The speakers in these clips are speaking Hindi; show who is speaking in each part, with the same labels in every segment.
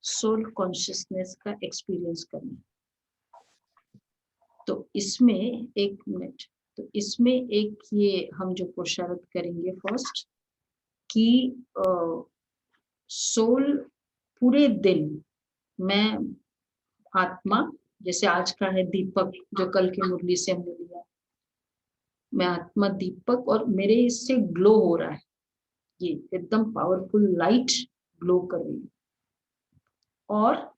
Speaker 1: सोल कॉन्शियसनेस का एक्सपीरियंस करना। तो इसमें एक मिनट, तो इसमें एक ये हम जो पुरुषार्थ करेंगे फर्स्ट कि सोल पूरे दिन मैं आत्मा, जैसे आज का है दीपक जो कल की मुरली से हमने लिया, मैं आत्मा दीपक और मेरे इससे ग्लो हो रहा है, ये एकदम पावरफुल लाइट ग्लो कर रही है। और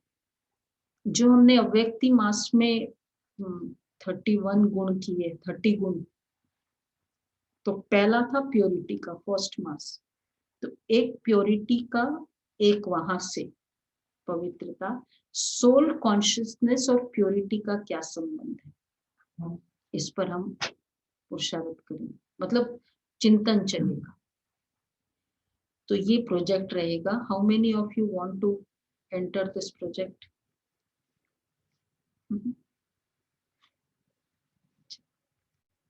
Speaker 1: जो हमने अव्यक्ति मास में 31 गुण किए, 30 गुण, तो पहला था प्योरिटी का फर्स्ट मास। तो एक प्योरिटी का, एक वहां से पवित्रता, सोल कॉन्शियसनेस और प्योरिटी का क्या संबंध है, इस पर हम पुरुषार्थ करेंगे, मतलब चिंतन चलेगा। तो ये प्रोजेक्ट रहेगा। How many of you want to enter this project?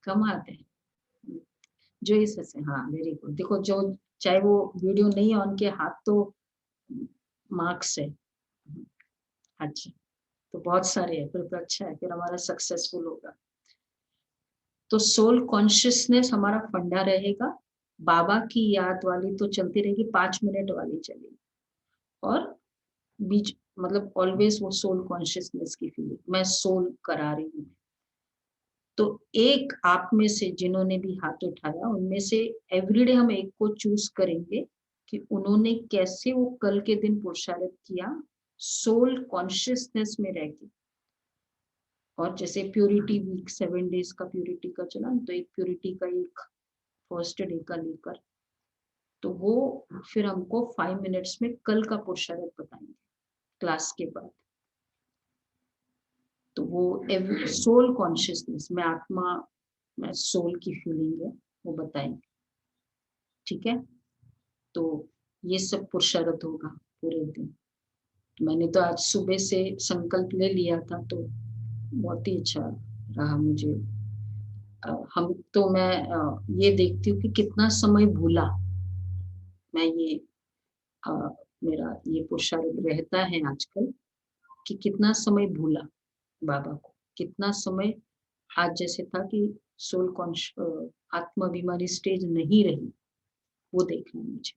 Speaker 1: कम आते हैं जो इस से, हाँ वेरी गुड। देखो जो चाहे वो वीडियो नहीं ऑन के हाथ तो मार्क्स है। अच्छा, तो बहुत सारे है, फिर तो अच्छा है, फिर हमारा सक्सेसफुल होगा। तो सोल कॉन्शियसनेस हमारा फंडा रहेगा। बाबा की याद वाली तो चलती रहेगी, 5 मिनट वाली चलेगी। और बीच मतलब ऑलवेज वो सोल कॉन्शियसनेस की फीलिंग, मैं सोल करा रही हूँ। तो एक आप में से जिन्होंने भी हाथ उठाया, उनमें से एवरीडे हम एक को चूज करेंगे कि उन्होंने कैसे वो कल के दिन पुरुषार्थ किया सोल कॉन्शियसनेस में रह के। और जैसे प्योरिटी वीक 7 डेज का प्योरिटी का चला, तो एक प्योरिटी का एक फर्स्ट डे का लेकर, तो वो फिर हमको 5 मिनट्स में कल का पुरुषार्थ बताएंगे क्लास के बाद। तो वो सोल कॉन्शियसनेस में आत्मा में सोल की फीलिंग है, वो बताएंगे। ठीक है, तो ये सब पुरुषार्थ होगा पूरे दिन। मैंने तो आज सुबह से संकल्प ले लिया था, तो बहुत ही अच्छा रहा मुझे। हम तो मैं ये देखती हूँ कि कितना समय भूला मैं, ये अ, मेरा ये पुरुषार्थ रहता है आजकल कि कितना समय भूला बाबा को, कितना समय आज जैसे था कि सोल कॉन्शियस आत्मा बीमारी स्टेज नहीं रही, वो देखना है मुझे।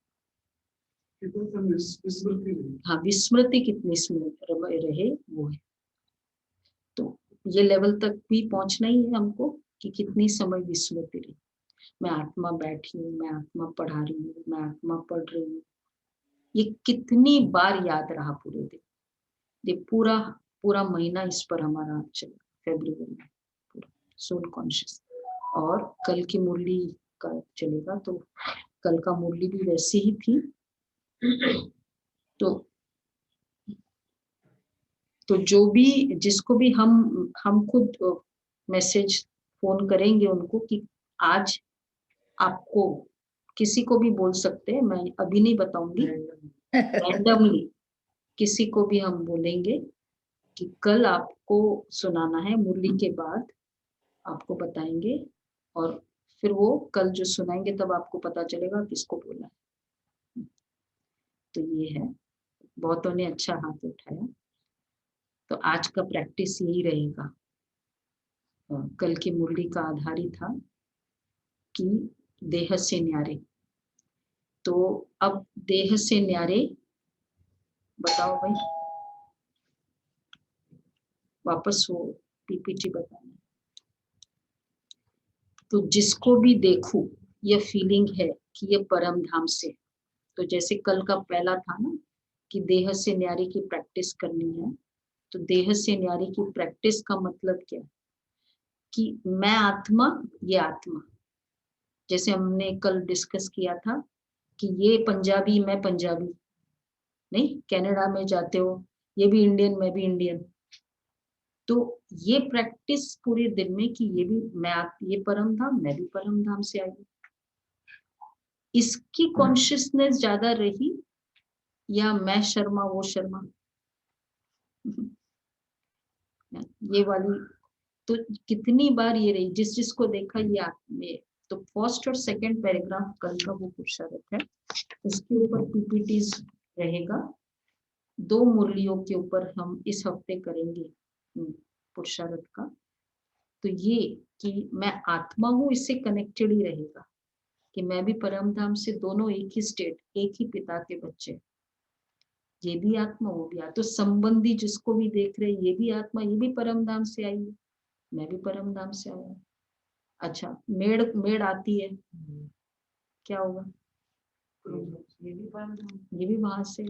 Speaker 1: हाँ, विस्मृति कितनी स्मृति रहे वो है। तो ये लेवल तक भी पहुंचना ही है हमको कि कितनी समय विस्मृति रही। मैं आत्मा बैठी हूँ, मैं आत्मा पढ़ा रही हूँ, मैं आत्मा पढ़ रही हूँ, ये कितनी बार याद रहा पूरे दिन। ये पूरा पूरा महीना इस पर हमारा चला, फेब्रुअरी में पूरा सोल कॉन्शियस। और कल की मुरली का चलेगा, तो कल का मुरली भी वैसी ही थी। तो जो भी, जिसको भी हम खुद मैसेज फोन करेंगे उनको कि आज आपको, किसी को भी बोल सकते हैं, मैं अभी नहीं बताऊंगी, रैंडमली किसी को भी हम बोलेंगे कि कल आपको सुनाना है, मुरली के बाद आपको बताएंगे। और फिर वो कल जो सुनाएंगे तब आपको पता चलेगा किसको बोला है। तो ये है, बहुतों ने अच्छा हाथ उठाया। तो आज का प्रैक्टिस यही रहेगा। कल की मुरली का आधार ही था कि देह से न्यारे। तो अब देह से न्यारे, बताओ भाई, वापस वो पीपीटी बताना। तो जिसको भी देखूं ये फीलिंग है कि ये परम धाम से। तो जैसे कल का पहला था ना कि देह से न्यारे की प्रैक्टिस करनी है, तो देह से न्यारे की प्रैक्टिस का मतलब क्या है कि मैं आत्मा, ये आत्मा, जैसे हमने कल डिस्कस किया था कि ये पंजाबी, मैं पंजाबी नहीं, कनाडा में जाते हो, ये भी इंडियन, मैं भी इंडियन। तो ये प्रैक्टिस पूरे दिन में कि ये भी मैं, ये परम धाम, मैं भी परम धाम से आई, इसकी कॉन्शियसनेस ज्यादा रही या मैं शर्मा वो शर्मा, ये वाली। तो कितनी बार ये रही, जिस जिसको देखा ये में। तो फर्स्ट और सेकंड पैराग्राफ कल का वो पुरुषार्थ है, उसके ऊपर पीपीटीज रहेगा। 2 मुरलियों के ऊपर हम इस हफ्ते करेंगे पुरुषार्थ का। तो ये कि मैं आत्मा हूँ, इससे कनेक्टेड ही रहेगा कि मैं भी परम धाम से, दोनों एक ही स्टेट, एक ही पिता के बच्चे। ये भी आत्मा, वो भी आत्मा। तो संबंधी जिसको भी देख रहे, ये भी आत्मा, ये भी परम धाम से आई है, मैं भी परम धाम से आया। अच्छा, मेड़ मेड़ आती है, क्या होगा? ये भी वहां से,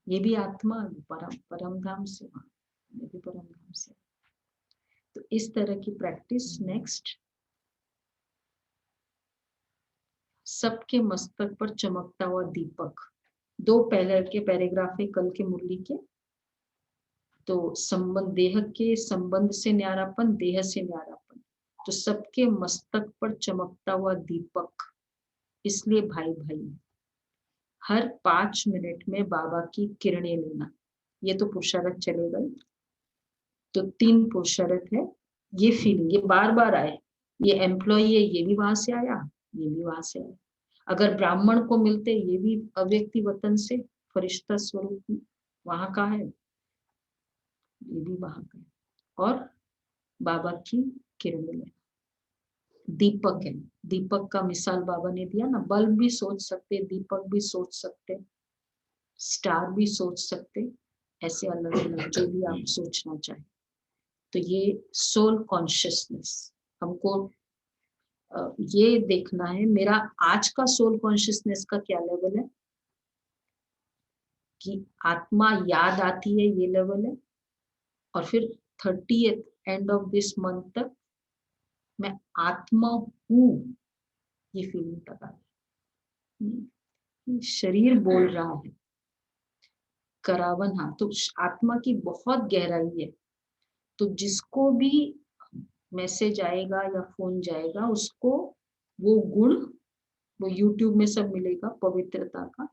Speaker 1: ये भी आत्मा, परम धाम से, ये भी परम धाम से। तो इस तरह की प्रैक्टिस। नेक्स्ट, सबके मस्तक पर चमकता हुआ दीपक। 2 पहले के पैराग्राफ है कल के मुरली के। तो संबंध, देह के संबंध से न्यारापन, देह से न्यारापन। तो सबके मस्तक पर चमकता हुआ दीपक, इसलिए भाई भाई हर 5 मिनट में बाबा की किरणें लेना। ये तो पुरुषार्थ चलेगा। तो 3 पुरुषार्थ है। ये फीलिंग, ये बार बार आए। ये एम्प्लॉय है, ये भी वहां से आया, ये भी वहां से आया। अगर ब्राह्मण को मिलते, ये भी अव्यक्ति वतन से फरिश्ता स्वरूप वहां का है, ये भी वहां का है। और बाबा की किरण में दीपक है। दीपक का मिसाल बाबा ने दिया ना, बल्ब भी सोच सकते, दीपक भी सोच सकते, स्टार भी सोच सकते, ऐसे अलग अलग जो भी आप सोचना चाहे। तो ये सोल कॉन्शियसनेस हमको ये देखना है, मेरा आज का सोल कॉन्शियसनेस का क्या लेवल है, कि आत्मा याद आती है, ये लेवल है। और फिर 30th end of this month तक मैं आत्मा हूँ, ये फीलिंग तक आ गई। शरीर बोल रहा है, करावन, हाँ, तो आत्मा की बहुत गहराई है। तो जिसको भी मैसेज आएगा या फोन जाएगा, उसको वो गुण, वो YouTube में सब मिलेगा पवित्रता का।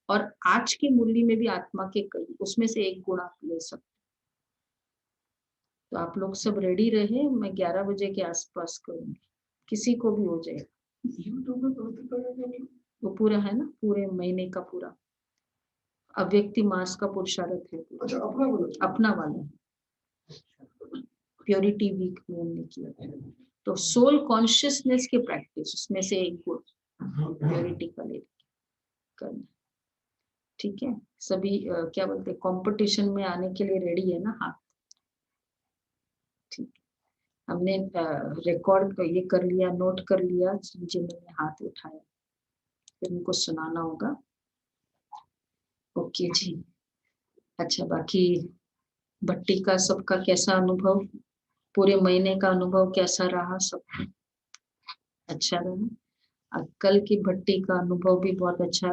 Speaker 1: और आज की मुरली में भी आत्मा के कई, उसमें से एक गुण आप ले सकते। तो आप लोग सब रेडी रहे, मैं 11 बजे के आसपास करूंगी, किसी को भी हो जाएगा। YouTube में पवित्रता वो पूरा है ना, पूरे महीने का पूरा अव्यक्ति मास का पुरुषार्थ है। अच्छा, अपना वाला प्योरिटी वीक में हमने किया। तो सोल कॉन्शियसनेस की प्रैक्टिस, उसमें से एक गुण प्योरिटी का ले करना। ठीक है, सभी क्या बोलते हैं, कंपटीशन में आने के लिए रेडी है ना? हाँ, ठीक। हमने रिकॉर्ड ये कर लिया, नोट कर लिया जिन्होंने हाथ उठाया, फिर उनको सुनाना होगा। ओके जी। अच्छा, बाकी भट्टी का सबका कैसा अनुभव, पूरे महीने का अनुभव कैसा रहा? सब अच्छा रहा। कल की भट्टी का अनुभव भी बहुत अच्छा